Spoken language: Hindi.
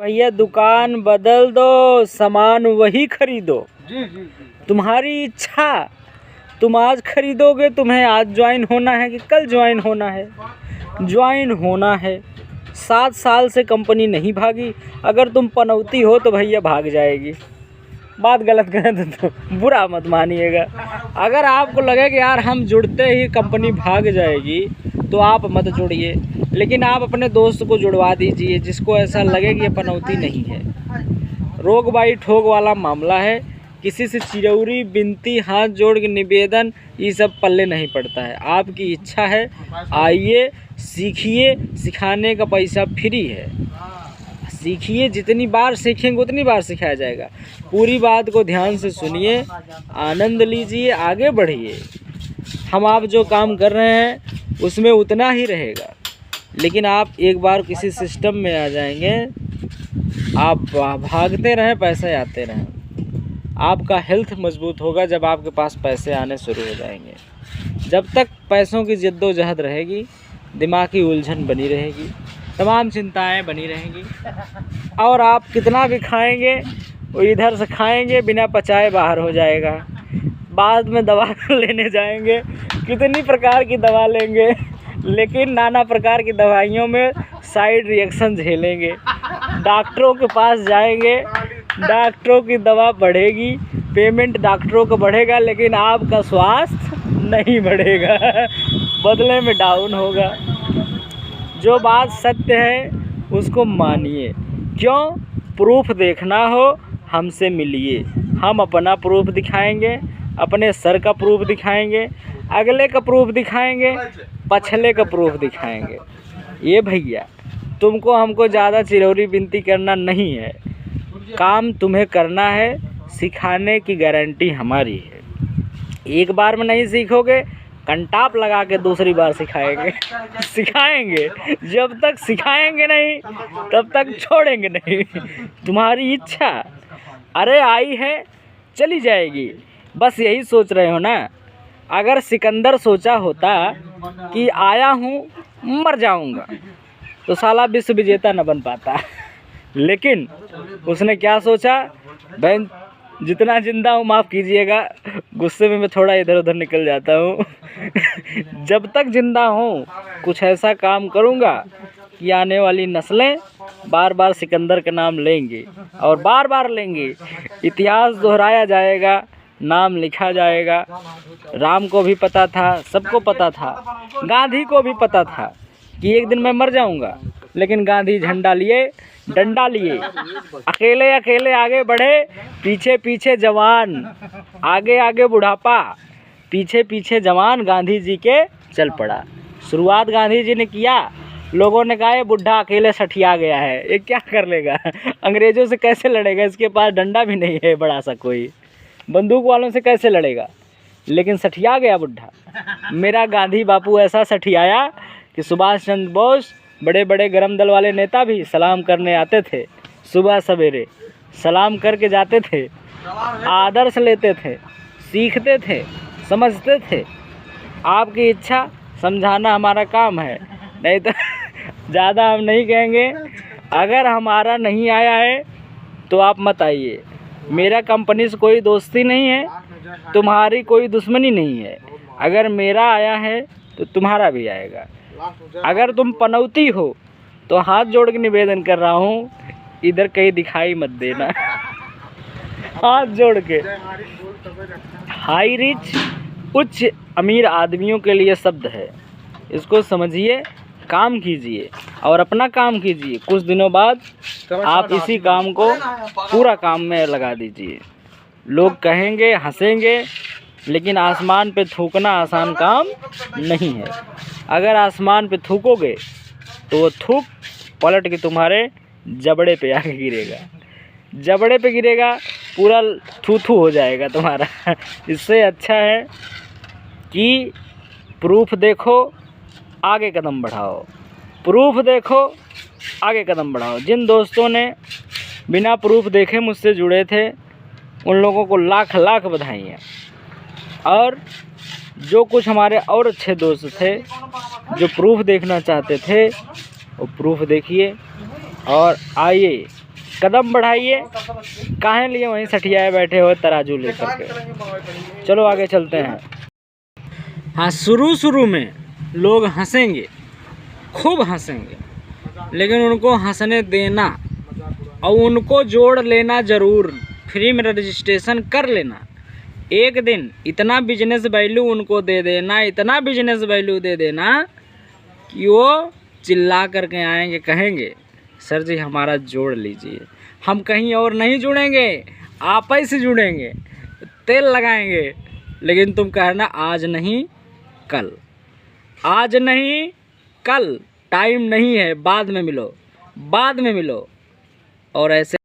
भैया दुकान बदल दो, सामान वही खरीदो। जी। तुम्हारी इच्छा, तुम आज खरीदोगे, तुम्हें आज ज्वाइन होना है कि कल ज्वाइन होना है। ज्वाइन होना है। 7 साल से कंपनी नहीं भागी, अगर तुम पनौती हो तो भैया भाग जाएगी। बात गलत करें तो बुरा मत मानिएगा। अगर आपको लगे कि यार हम जुड़ते ही कंपनी भाग जाएगी तो आप मत जुड़िए, लेकिन आप अपने दोस्त को जुड़वा दीजिए जिसको ऐसा लगे कि ये पनौती नहीं है। रोग बाई ठोक वाला मामला है। किसी से चिरौरी बिनती, हाथ जोड़ के निवेदन, ये सब पल्ले नहीं पड़ता है। आपकी इच्छा है, आइए सीखिए, सिखाने का पैसा फ्री है। सीखिए, जितनी बार सीखेंगे उतनी बार सिखाया जाएगा। पूरी बात को ध्यान से सुनिए, आनंद लीजिए, आगे बढ़िए। हम आप जो काम कर रहे हैं उसमें उतना ही रहेगा, लेकिन आप एक बार किसी सिस्टम में आ जाएंगे, आप भागते रहें, पैसे आते रहें। आपका हेल्थ मजबूत होगा जब आपके पास पैसे आने शुरू हो जाएंगे। जब तक पैसों की जद्दोजहद रहेगी, दिमाग की उलझन बनी रहेगी, तमाम चिंताएं बनी रहेंगी, और आप कितना भी खाएंगे वो इधर से खाएंगे बिना पचाए बाहर हो जाएगा। बाद में दवा लेने जाएंगे, कितनी प्रकार की दवा लेंगे, लेकिन नाना प्रकार की दवाइयों में साइड रिएक्शन झेलेंगे। डॉक्टरों के पास जाएंगे, डॉक्टरों की दवा बढ़ेगी, पेमेंट डॉक्टरों को बढ़ेगा, लेकिन आपका स्वास्थ्य नहीं बढ़ेगा, बदले में डाउन होगा। जो बात सत्य है उसको मानिए। क्यों? प्रूफ देखना हो हमसे मिलिए, हम अपना प्रूफ दिखाएंगे, अपने सर का प्रूफ दिखाएंगे, अगले का प्रूफ दिखाएंगे, पछले का प्रूफ दिखाएंगे। ये भैया तुमको हमको ज़्यादा चिरौरी बिनती करना नहीं है, काम तुम्हें करना है, सिखाने की गारंटी हमारी है। एक बार में नहीं सीखोगे, कंटाप लगा के दूसरी बार सिखाएंगे। सिखाएंगे, जब तक सिखाएंगे नहीं तब तक छोड़ेंगे नहीं। तुम्हारी इच्छा, अरे आई है चली जाएगी, बस यही सोच रहे हो ना। अगर सिकंदर सोचा होता कि आया हूँ मर जाऊँगा तो साला विश्व विजेता न बन पाता, लेकिन उसने क्या सोचा, बहन जितना जिंदा हूँ, माफ़ कीजिएगा गुस्से में मैं थोड़ा इधर उधर निकल जाता हूँ। जब तक जिंदा हूँ कुछ ऐसा काम करूँगा कि आने वाली नस्लें बार बार सिकंदर का नाम लेंगे और बार बार लेंगे। इतिहास दोहराया जाएगा, नाम लिखा जाएगा। राम को भी पता था, सबको पता था, गांधी को भी पता था कि एक दिन मैं मर जाऊँगा, लेकिन गांधी झंडा लिए, डंडा लिए, अकेले अकेले आगे बढ़े, पीछे पीछे जवान, आगे आगे बुढ़ापा, पीछे पीछे जवान गांधी जी के चल पड़ा। शुरुआत गांधी जी ने किया, लोगों ने कहा ये बुढ़ा अकेले सठिया गया है, ये क्या कर लेगा, अंग्रेज़ों से कैसे लड़ेगा, इसके पास डंडा भी नहीं है बड़ा सा, कोई बंदूक वालों से कैसे लड़ेगा, लेकिन सठिया गया बुढ़ा। मेरा गांधी बापू ऐसा सठियाया कि सुभाष चंद्र बोस, बड़े बड़े गरम दल वाले नेता भी सलाम करने आते थे, सुबह सवेरे सलाम करके जाते थे, आदर्श लेते थे, सीखते थे, समझते थे। आपकी इच्छा समझाना हमारा काम है, नहीं तो ज़्यादा हम नहीं कहेंगे। अगर हमारा नहीं आया है तो आप मत आइए। मेरा कंपनी से कोई दोस्ती नहीं है, तुम्हारी कोई दुश्मनी नहीं है। अगर मेरा आया है तो तुम्हारा भी आएगा। अगर तुम पनौती हो तो हाथ जोड़ के निवेदन कर रहा हूँ, इधर कहीं दिखाई मत देना। हाथ जोड़ के। हाई रिच, उच्च अमीर आदमियों के लिए शब्द है, इसको समझिए, काम कीजिए और अपना काम कीजिए। कुछ दिनों बाद आप इसी काम को पूरा काम में लगा दीजिए। लोग कहेंगे, हंसेंगे, लेकिन आसमान पे थूकना आसान काम नहीं है। अगर आसमान पे थूकोगे तो वो थूक पलट के तुम्हारे जबड़े पे आके गिरेगा, जबड़े पे गिरेगा, पूरा थू थू हो जाएगा तुम्हारा। इससे अच्छा है कि प्रूफ देखो, आगे कदम बढ़ाओ, प्रूफ देखो, आगे कदम बढ़ाओ। जिन दोस्तों ने बिना प्रूफ देखे मुझसे जुड़े थे उन लोगों को लाख लाख बधाइयाँ। और जो कुछ हमारे और अच्छे दोस्त थे जो प्रूफ देखना चाहते थे वो प्रूफ देखिए और आइए कदम बढ़ाइए। काहे लिए वहीं सठियाए बैठे हो तराजू लेकर के? चलो आगे चलते हैं। हाँ, शुरू में लोग हंसेंगे, खूब हंसेंगे, लेकिन उनको हंसने देना और उनको जोड़ लेना ज़रूर। फ्री में रजिस्ट्रेशन कर लेना। एक दिन इतना बिजनेस वैल्यू उनको दे देना, इतना बिजनेस वैल्यू दे देना कि वो चिल्ला करके आएंगे, कहेंगे सर जी हमारा जोड़ लीजिए। हम कहीं और नहीं जुड़ेंगे, आप ही से जुड़ेंगे, तेल लगाएंगे। लेकिन तुम कहना आज नहीं कल, आज नहीं कल, टाइम नहीं है, बाद में मिलो, बाद में मिलो। और ऐसे